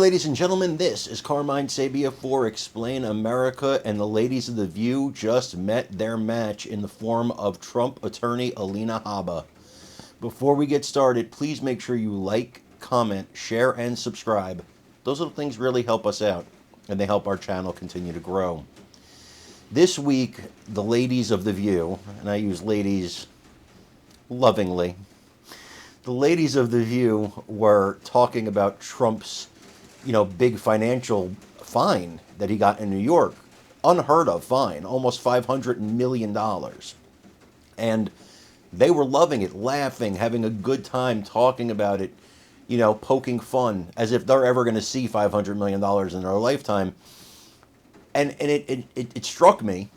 ladies and gentlemen, this is Carmine Sabia for Explain America, and the ladies of The View just met their match in the form of Trump attorney Alina Habba. Before we get started, please make sure you like, comment, share, and subscribe. Those little things really help us out, and they help our channel continue to grow. This week, the ladies of The View, and I use ladies lovingly, the ladies of The View were talking about Trump's big financial fine that he got in New York. Unheard of fine, almost $500 million. And they were loving it, laughing, having a good time talking about it, poking fun, as if they're ever going to see $500 million in their lifetime. And it struck me,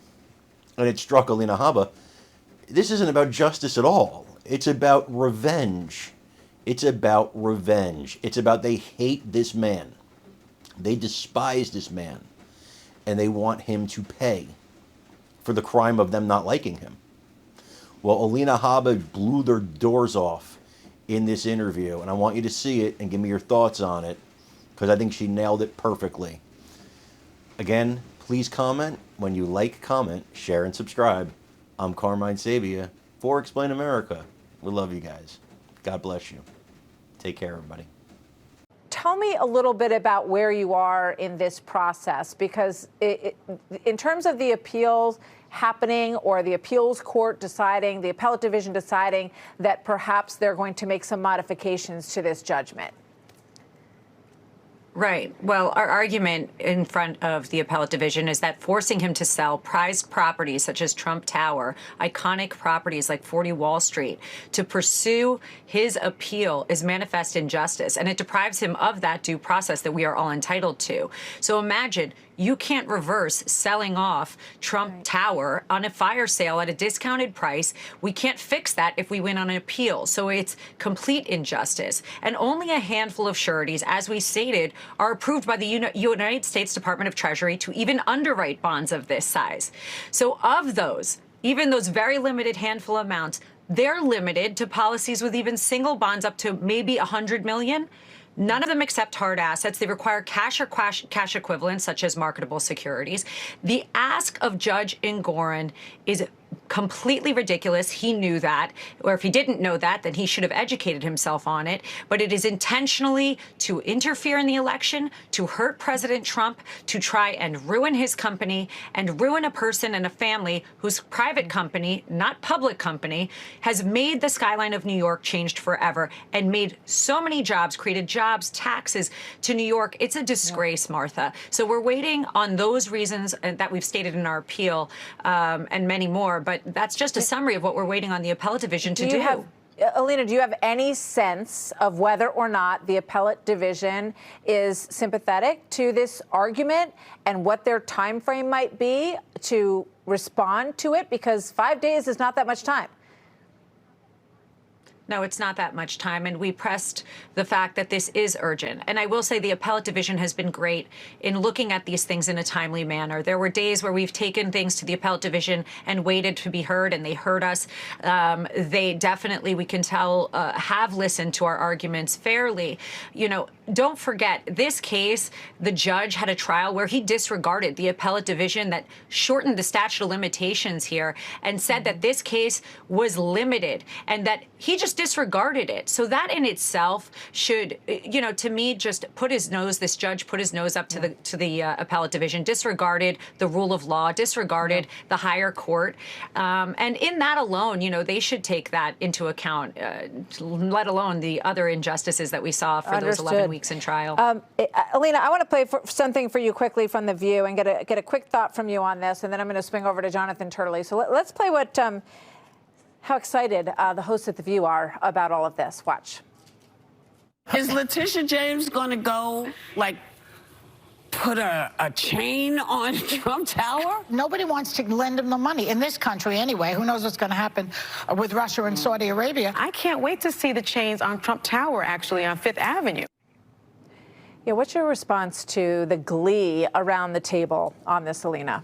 and it struck Alina Habba, this isn't about justice at all. It's about revenge. It's about revenge. It's about they hate this man. They despise this man, and they want him to pay for the crime of them not liking him. Well, Alina Habba blew their doors off in this interview, and I want you to see it and give me your thoughts on it, because I think she nailed it perfectly. Again, please comment. When you like, comment, share, and subscribe. I'm Carmine Sabia for Explain America. We love you guys. God bless you. Take care, everybody. Tell me a little bit about where you are in this process, because in terms of the appeals happening or the appeals court deciding, the appellate division deciding that perhaps they're going to make some modifications to this judgment. Right. Well, our argument in front of the appellate division is that forcing him to sell prized properties such as Trump Tower, iconic properties like 40 Wall Street, to pursue his appeal is manifest injustice, and it deprives him of that due process that we are all entitled to. So imagine you can't reverse selling off Trump Tower on a fire sale at a discounted price. We can't fix that if we win on an appeal. So it's complete injustice. And only a handful of sureties, as we stated, are approved by the United States Department of Treasury to even underwrite bonds of this size. So of those, even those very limited handful amounts, they're limited to policies with even single bonds up to maybe 100 million. None of them accept hard assets. They require cash or cash equivalents, such as marketable securities. The ask of Judge Engoron is completely ridiculous. He knew that, or if he didn't know that, then he should have educated himself on it. But it is intentionally to interfere in the election, to hurt President Trump, to try and ruin his company and ruin a person and a family whose private company, not public company, has made the skyline of New York changed forever and made so many jobs, created jobs, taxes to New York. It's a disgrace, Martha. So we're waiting on those reasons that we've stated in our appeal and many more. But that's just a summary of what we're waiting on the appellate division to do. Alina, do you have any sense of whether or not the appellate division is sympathetic to this argument and what their time frame might be to respond to it? Because 5 days is not that much time. No, it's not that much time, and we pressed the fact that this is urgent. And I will say the appellate division has been great in looking at these things in a timely manner. There were days where we've taken things to the appellate division and waited to be heard, and they heard us. They definitely, we can tell, have listened to our arguments fairly. Don't forget, this case, the judge had a trial where he disregarded the appellate division that shortened the statute of limitations here and said that this case was limited and that he just disregarded it. So that in itself should, to me, just this judge put his nose up to the appellate division, disregarded the rule of law, disregarded the higher court. And in that alone, they should take that into account, let alone the other injustices that we saw for those 11 weeks in trial. Alina, I want to play something for you quickly from The View and get a quick thought from you on this, and then I'm going to swing over to Jonathan Turley. So let's play how excited the hosts at The View are about all of this. Watch. Is Letitia James going to go, put a chain on Trump Tower? Nobody wants to lend him the money, in this country anyway. Who knows what's going to happen with Russia and Saudi Arabia. I can't wait to see the chains on Trump Tower, actually, on Fifth Avenue. Yeah, what's your response to the glee around the table on this, Alina?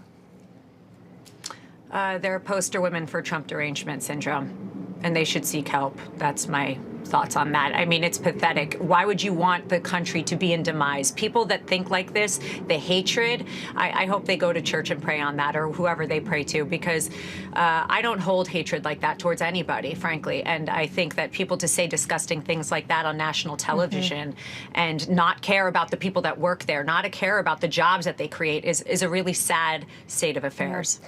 They're poster women for Trump derangement syndrome, and they should seek help. That's my thoughts on that. I mean, it's pathetic. Why would you want the country to be in demise? People that think like this, the hatred, I hope they go to church and pray on that, or whoever they pray to, because I don't hold hatred like that towards anybody, frankly. And I think that people to say disgusting things like that on national television and not care about the people that work there, not care about the jobs that they create is a really sad state of affairs.